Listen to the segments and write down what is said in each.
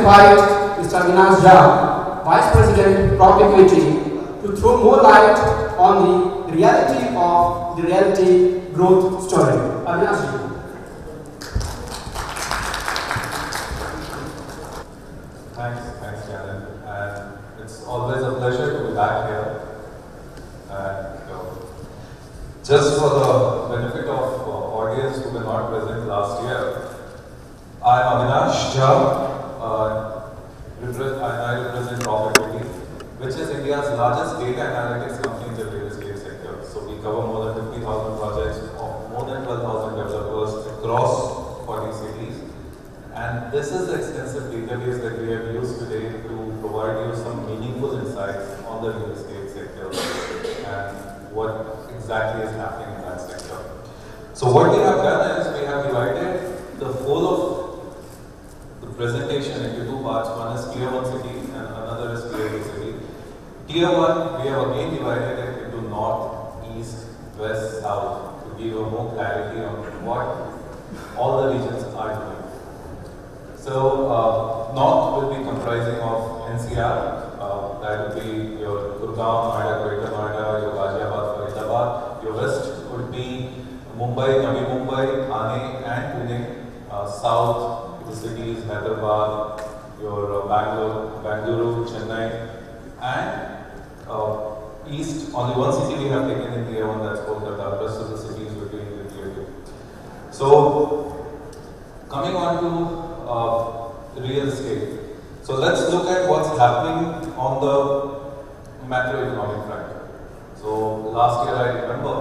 invite Mr. Avinash Jha, Vice President, PropEquity, to throw more light on the reality growth story. Avinash Ji. Thanks, Janet. And it's always a pleasure to be back here. And just for the benefit of audience who were not present last year, I am Avinash Jha. I represent PropEquity, which is India's largest data analytics company in the real estate sector. So we cover more than 50,000 projects of more than 12,000 developers across 40 cities. And this is the extensive database that we have used today to provide you some meaningful insights on the real estate sector and what exactly is happening in that sector. So what we have done is we have divided the whole of the presentation into two parts. One is Tier 1 city and another is Tier 2 city. Tier 1, we have again divided it into North, East, West, South to give you more clarity on what all the regions are doing. So, North will be comprising of NCR, that will be your Gurgaon, Noida, Greater Noida, your Ghaziabad, Faridabad. Your West would be Mumbai, Navi Mumbai, Thane and Pune. South, the cities Hyderabad, your Bangalore, Chennai, and East, only one city we have taken in Tier 1, that's Kolkata. The rest of the cities will be in Tier 2. So, coming on to real estate. So let's look at what's happening on the macroeconomic front. So last year I remember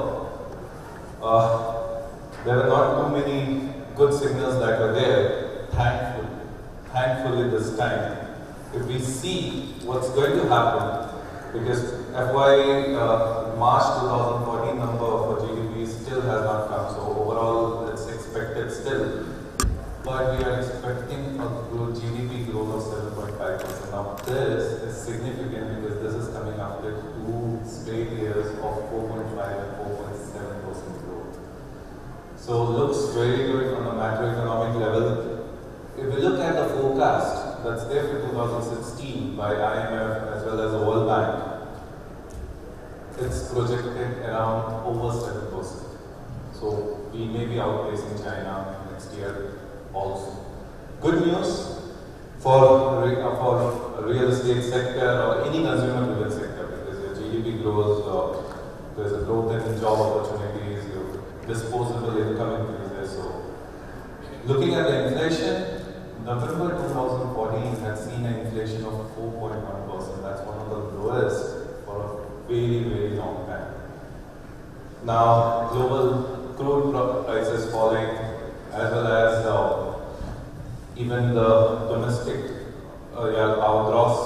there were not too many good signals that were there. Thankfully this time, if we see what's going to happen, because FY March 2014 number for GDP still has not come, so overall it's expected still. But we are expecting a GDP growth of 7.5%. Now this is significant because this is coming after 2 straight years of 4.5 and 4.7% growth. So looks very good on the macroeconomic level. If we look at the forecast that's there for 2016 by IMF as well as the World Bank, it's projected around over 7%. So we may be outpacing China next year. Also, good news for real estate sector or any consumer-driven sector, because your GDP grows, there's a growth in job opportunities, your disposable income increases. So, looking at the inflation, November 2014 had seen an inflation of 4.1%. That's one of the lowest for a very long time. Now, global crude prices falling, as well as even the domestic, our gross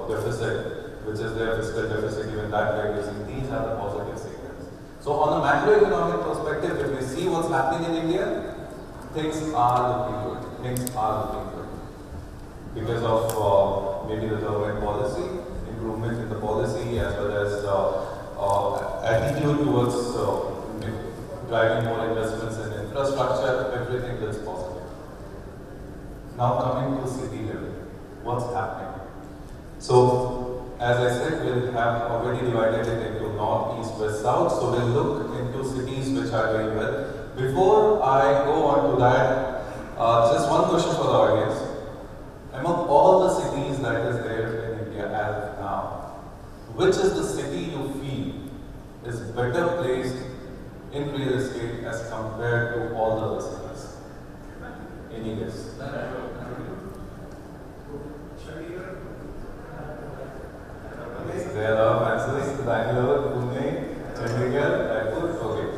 deficit, which is their fiscal deficit, even that reducing. These are the positive signals. So on the macroeconomic perspective, if we see what's happening in India, things are looking good. Things are looking good. Because of maybe the government policy, improvement in the policy, as well as attitude towards driving more investments in infrastructure, everything looks positive. Now coming to city level, what's happening? So, as I said, we'll have already divided it into North, East, West, South. So we'll look into cities which are doing well. Before I go on to that, just one question for the audience. Among all the cities that is there in India as of now, which is the city you feel is better placed in real estate as compared to all the other cities? Any guess? There are answers: Bangalore, Pune, Chandigarh, Raipur. Okay.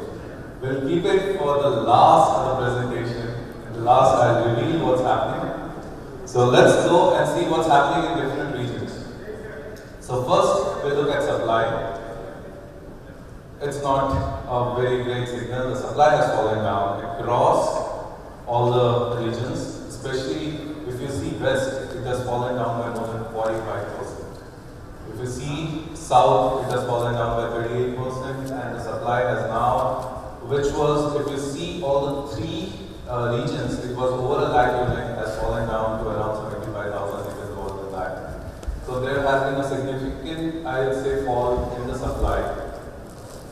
We'll keep it for the last of the presentation. In the last, I'll reveal what's happening. So let's go and see what's happening in different regions. So first, we'll look at supply. It's not a very great signal. The supply has fallen down across all the regions, especially if you see West, it has fallen down by more than 45%. If you see South, it has fallen down by 38%, and the supply has now, which was, if you see all the three regions, it was over a lakh unit, has fallen down to around 75,000 has been a significant, I would say, fall in the supply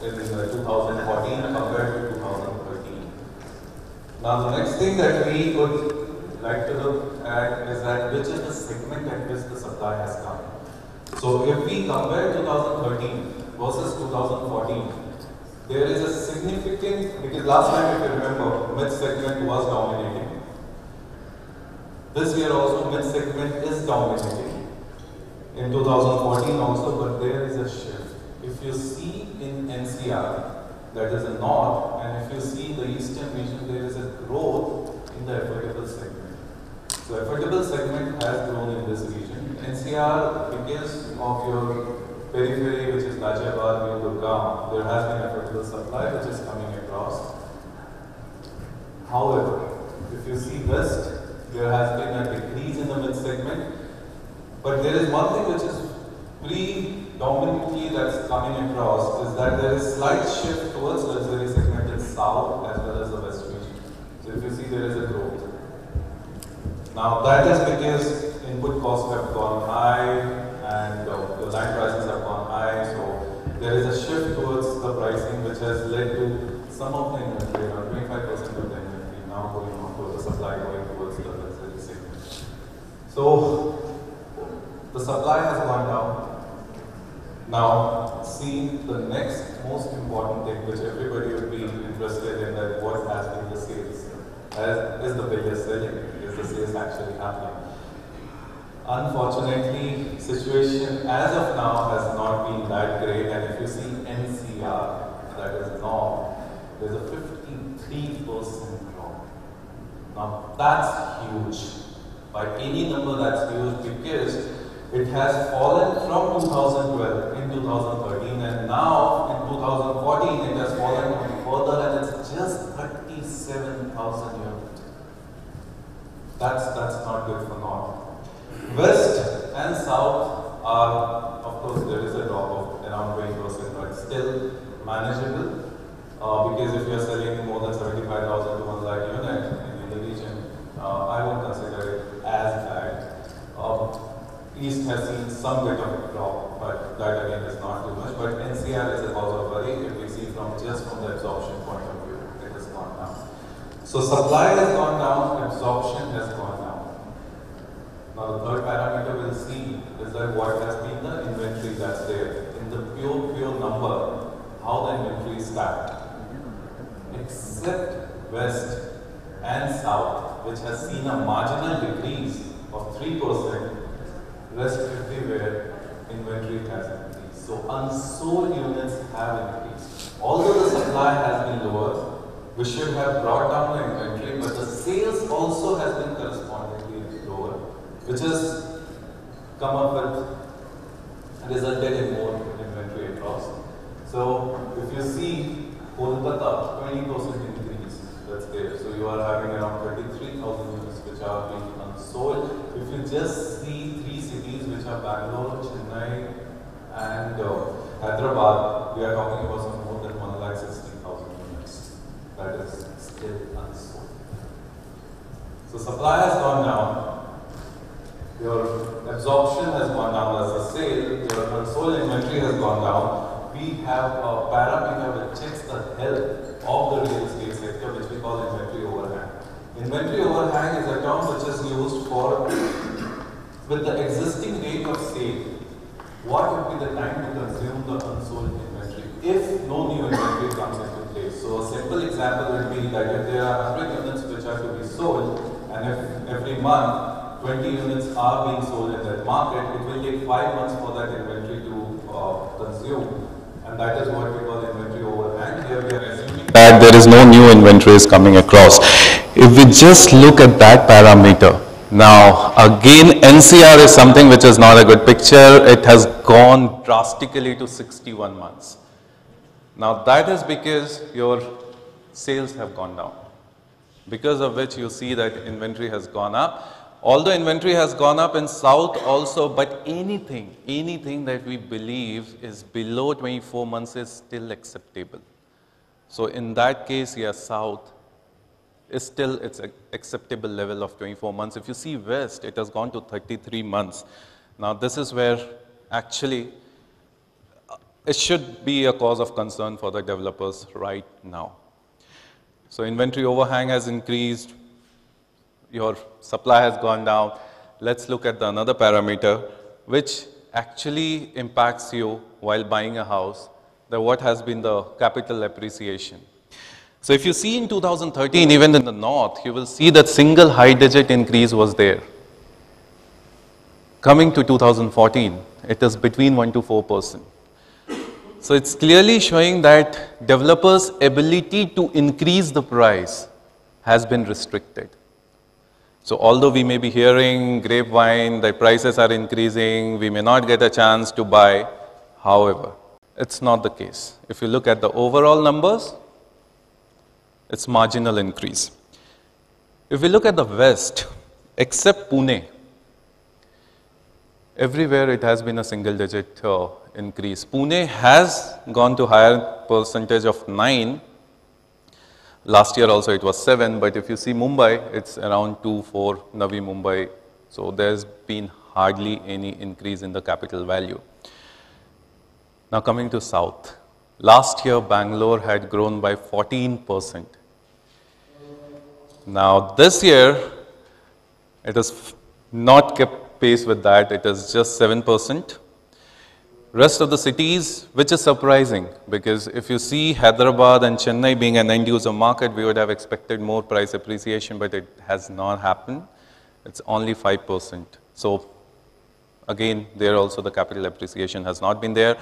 in 2014 compared to 2013. Now, the next thing that we would like to look at is that which is the segment at which the supply has come. So, if we compare 2013 versus 2014, there is a significant, because last time, if you remember, mid segment was dominating. This year also, mid segment is dominating. In 2014 also, but there is a shift. If you see in NCR, that is the north, and if you see the eastern region, there is a growth in the affordable segment. So affordable segment has grown in this region. NCR, because of your periphery, which is Ghaziabad, Gurgaon, there has been affordable supply which is coming across. However, if you see west, there has been a decrease in the mid segment, but there is one thing which is predominantly that's coming across is that there is slight shift towards luxury segment in south as well as the west region. So if you see, there is a growth. Now that is because input costs have gone high and the land prices have gone high, so there is a shift towards the pricing which has led to some of the inventory, around 25% of the inventory now going on to the supply going towards the luxury segment. So the supply has gone down. Now, see the next most important thing which everybody would be interested in, that what has been the sales. Is the biggest selling? Is the sales actually happening? Unfortunately, situation as of now has not been that great, and if you see NCR, that is north, there's a 53% drop. Now that's huge. By any number, that's huge because it has fallen from 2012 in 2013, and now in 2014 it has fallen further, and it's just 37,000 units. That's not good for north. West and south are, of course, there is a drop of around 20%, but still manageable. Because if you are selling more than 75,000 to 1 lakh unit in the region, I would consider it as bad. East has seen some bit of a drop, but that again is not too much. But NCR is a cause of worry if we see just from the absorption point of view, it has gone down. So supply has gone down, absorption has gone down. Now the third parameter we'll see is that what has been the inventory that's there. In the pure number, how the inventory is stacked. Except west and south, which has seen a marginal decrease of 3%, rest everywhere inventory has increased. So unsold units have increased. Although the supply has been lower, we should have brought down the inventory, but the sales also has been correspondingly lower, which has come up with, resulted in more inventory across. So if you see Kolkata, 20% increase, that's there. So you are having around 33,000 units which are being unsold. If you just see three cities which are Bangalore, Chennai and Hyderabad, we are talking about some more than 1,60,000 units. That is still unsold. So supply has gone down, your absorption has gone down as a sale, your unsold inventory has gone down. We have a parameter which checks the health of the real estate sector, which we call inventory overhang. Inventory overhang is a term which is used for, with the existing rate of sale, what would be the time to consume the unsold inventory if no new inventory comes into place. So a simple example would be that if there are 100 units which are to be sold, and if every month 20 units are being sold in that market, it will take 5 months for that inventory to consume. And that is what we call inventory overhang. Here we are assuming that there is no new inventory coming across. If we just look at that parameter, now again NCR is something which is not a good picture. It has gone drastically to 61 months. Now that is because your sales have gone down, because of which you see that inventory has gone up. Although inventory has gone up in south also, but anything that we believe is below 24 months is still acceptable. So in that case, yes, south is still its acceptable level of 24 months. If you see west, it has gone to 33 months. Now this is where actually it should be a cause of concern for the developers right now. So inventory overhang has increased, your supply has gone down. Let's look at another parameter which actually impacts you while buying a house, that what has been the capital appreciation. So if you see in 2013, even in the north, you will see that single high digit increase was there. Coming to 2014, it is between 1 to 4%. So it's clearly showing that developers' ability to increase the price has been restricted. So although we may be hearing grapevine that prices are increasing, we may not get a chance to buy, however, it's not the case. If you look at the overall numbers, it's marginal increase. If we look at the west, except Pune, everywhere it has been a single digit increase. Pune has gone to higher percentage of 9. Last year also it was 7, but if you see Mumbai, it's around 2, 4, Navi Mumbai. So there's been hardly any increase in the capital value. Now coming to south. Last year Bangalore had grown by 14%. Now this year, it has not kept pace with that, it is just 7%. Rest of the cities, which is surprising, because if you see Hyderabad and Chennai being an end-user market, we would have expected more price appreciation, but it has not happened. It's only 5%. So again, there also the capital appreciation has not been there.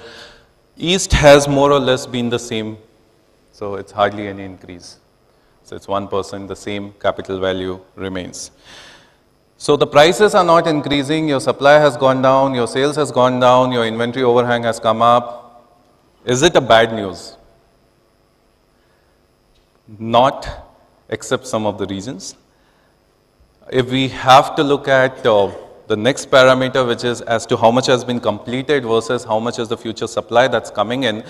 East has more or less been the same, so it's hardly any increase. So it's 1%, the same capital value remains. So the prices are not increasing, your supply has gone down, your sales has gone down, your inventory overhang has come up. Is it a bad news? Not, except some of the reasons. If we have to look at the next parameter, which is as to how much has been completed versus how much is the future supply that's coming in,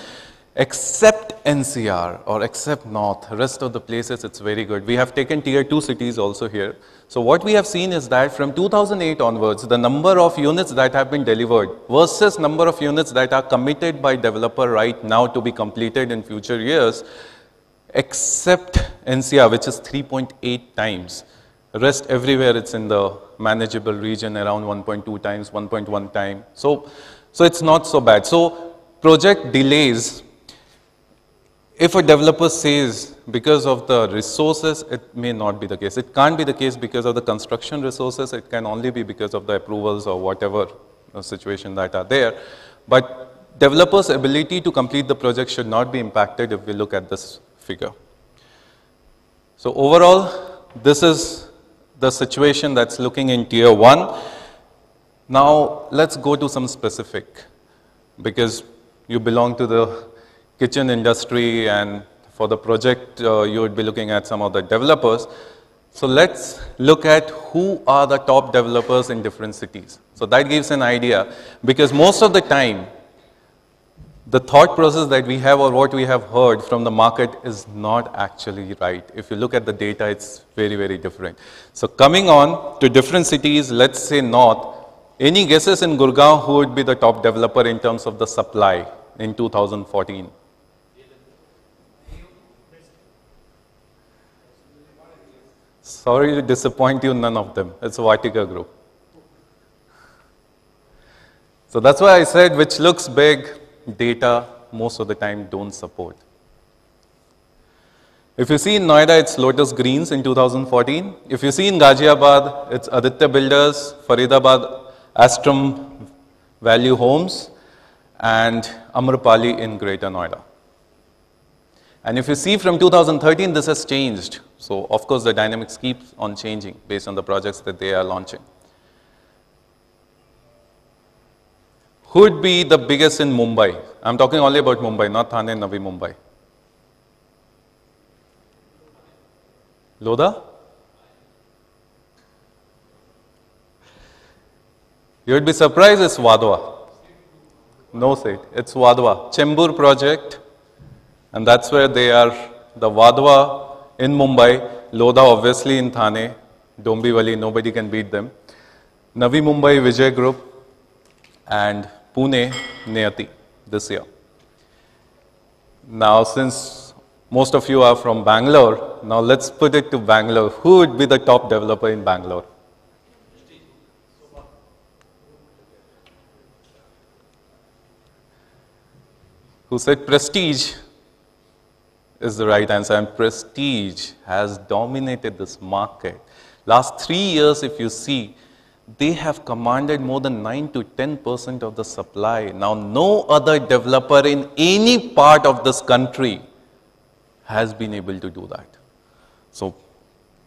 except NCR or except North, rest of the places it's very good. We have taken tier 2 cities also here. So what we have seen is that from 2008 onwards, the number of units that have been delivered versus number of units that are committed by developer right now to be completed in future years, except NCR, which is 3.8 times. Rest everywhere it's in the manageable region around 1.2 times, 1.1 time. So it's not so bad. So project delays, if a developer says because of the resources, it may not be the case. It can't be the case because of the construction resources. It can only be because of the approvals or whatever situation that are there. But developers' ability to complete the project should not be impacted if we look at this figure. So overall, this is the situation that's looking in tier 1. Now let's go to some specific, because you belong to the kitchen industry, and for the project you would be looking at some of the developers. So let's look at who are the top developers in different cities. So that gives an idea, because most of the time the thought process that we have or what we have heard from the market is not actually right. If you look at the data, it's very, very different. So coming on to different cities, let's say North, any guesses in Gurgaon who would be the top developer in terms of the supply in 2014? Sorry to disappoint you, none of them. It's Vatika Group. So that's why I said which looks big, data most of the time don't support. If you see in Noida, it's Lotus Greens in 2014. If you see in Ghaziabad, it's Aditya Builders, Faridabad, Astrum Value Homes, and Amrapali in Greater Noida. And if you see from 2013, this has changed. So of course the dynamics keeps on changing based on the projects that they are launching. Who would be the biggest in Mumbai? I'm talking only about Mumbai, not Thane and Navi Mumbai. Lodha? You would be surprised, it's Vadwa. No seat, it's Vadwa. Chembur project, and that's where they are, the Vadwa in Mumbai, Lodha obviously in Thane, Dombivali, nobody can beat them. Navi Mumbai Vijay Group, and Pune, Nayati this year. Now, since most of you are from Bangalore, now let's put it to Bangalore. Who would be the top developer in Bangalore? Who said Prestige is the right answer, and Prestige has dominated this market. Last 3 years, if you see, they have commanded more than 9 to 10% of the supply. Now, no other developer in any part of this country has been able to do that. So,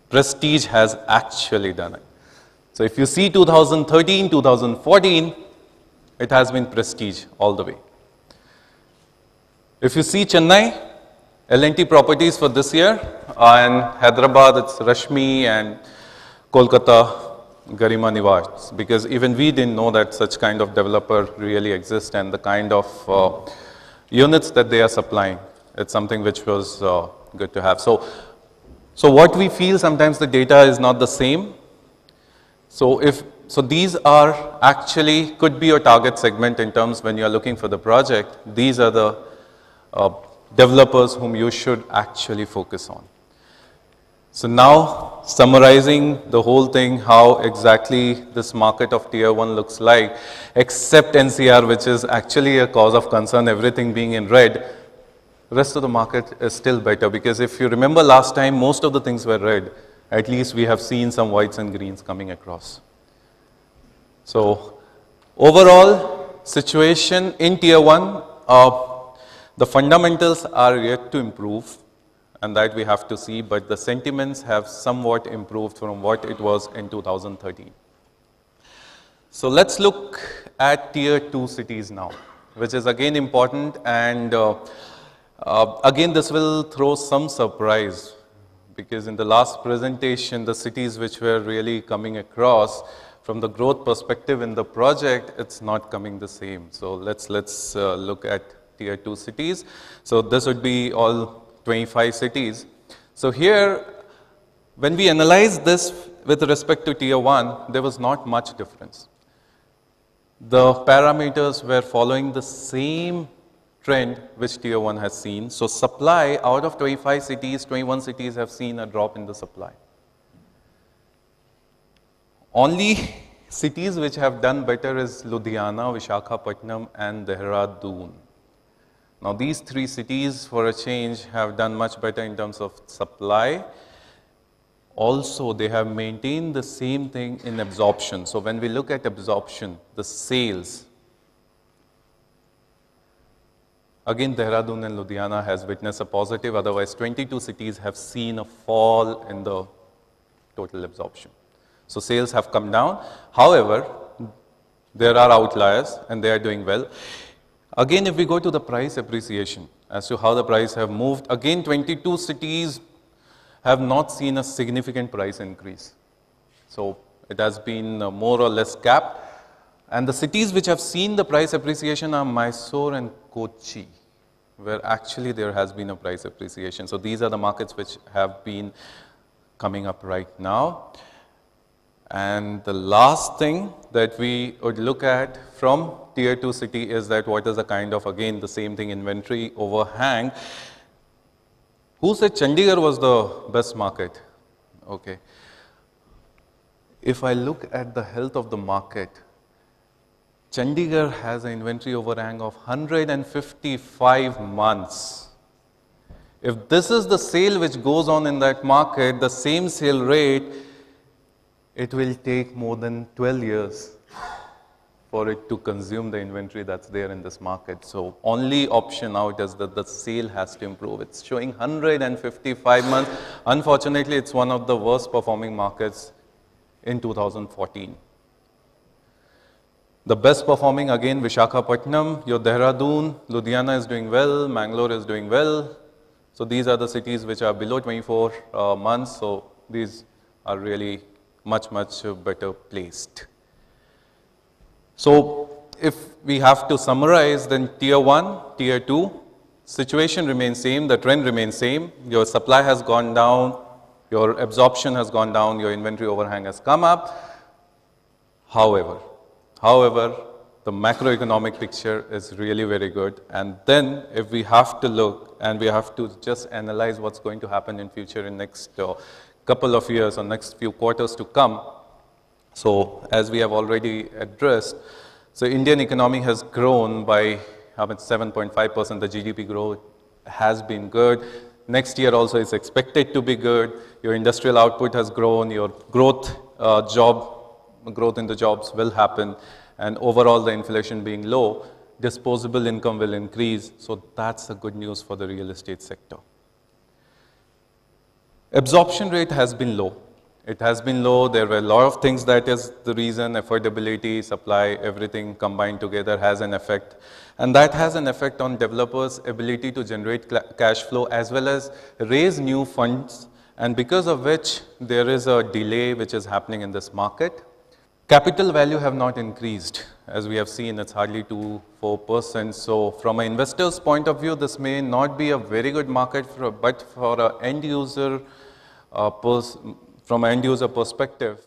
Prestige has actually done it. So, if you see 2013, 2014, it has been Prestige all the way. If you see Chennai, L&T Properties for this year, and Hyderabad, it's Rashmi, and Kolkata, Garima Niwas, because even we didn't know that such kind of developer really exists and the kind of units that they are supplying. It's something which was good to have. So what we feel sometimes the data is not the same. So these are actually could be your target segment in terms when you are looking for the project. These are the developers whom you should actually focus on. So now, summarizing the whole thing, how exactly this market of Tier 1 looks like, except NCR, which is actually a cause of concern, everything being in red, the rest of the market is still better. Because if you remember last time, most of the things were red. At least we have seen some whites and greens coming across. So, overall situation in Tier 1, the fundamentals are yet to improve. And that we have to see, but the sentiments have somewhat improved from what it was in 2013. So let's look at Tier 2 cities now, which is again important, and again this will throw some surprise, because in the last presentation, the cities which were really coming across from the growth perspective in the project, it's not coming the same. So let's look at Tier 2 cities. So this would be all 25 cities. So here, when we analyze this with respect to Tier 1, there was not much difference. The parameters were following the same trend which Tier 1 has seen. So supply, out of 25 cities, 21 cities have seen a drop in the supply. Only cities which have done better is Ludhiana, Visakhapatnam and Dehradun. Now, these three cities, for a change, have done much better in terms of supply. Also, they have maintained the same thing in absorption. So, when we look at absorption, the sales, again, Dehradun and Ludhiana has witnessed a positive. Otherwise, 22 cities have seen a fall in the total absorption. So, sales have come down. However, there are outliers and they are doing well. Again, if we go to the price appreciation, as to how the price have moved, again 22 cities have not seen a significant price increase. So it has been more or less capped. And the cities which have seen the price appreciation are Mysore and Kochi, where actually there has been a price appreciation. So these are the markets which have been coming up right now. And the last thing that we would look at from Tier 2 city is that what is the kind of, again, the same thing, inventory overhang. Who said Chandigarh was the best market? Okay. If I look at the health of the market, Chandigarh has an inventory overhang of 155 months. If this is the sale which goes on in that market, the same sale rate, it will take more than 12 years for it to consume the inventory that's there in this market. So only option out is that the sale has to improve. It's showing 155 months. Unfortunately, it's one of the worst performing markets in 2014. The best performing, again, Visakhapatnam, your Dehradun, Ludhiana is doing well, Mangalore is doing well. So these are the cities which are below 24 months. So these are really much better placed. So if we have to summarize, then Tier 1, Tier 2, situation remains same, the trend remains same. Your supply has gone down, your absorption has gone down, your inventory overhang has come up. However, the macroeconomic picture is really very good. And then if we have to look and we have to just analyze what's going to happen in future in next couple of years or next few quarters to come. So as we have already addressed, so Indian economy has grown by 7.5%. The GDP growth has been good. Next year also is expected to be good. Your industrial output has grown. Your growth in the jobs will happen. And overall, the inflation being low, disposable income will increase. So that's the good news for the real estate sector. Absorption rate has been low. It has been low. There were a lot of things that is the reason. Affordability, supply, everything combined together has an effect. And that has an effect on developers' ability to generate cash flow as well as raise new funds. And because of which there is a delay which is happening in this market. Capital value have not increased. As we have seen, it's hardly 4%. So from an investor's point of view, this may not be a very good market, but for an end user, from an end user perspective,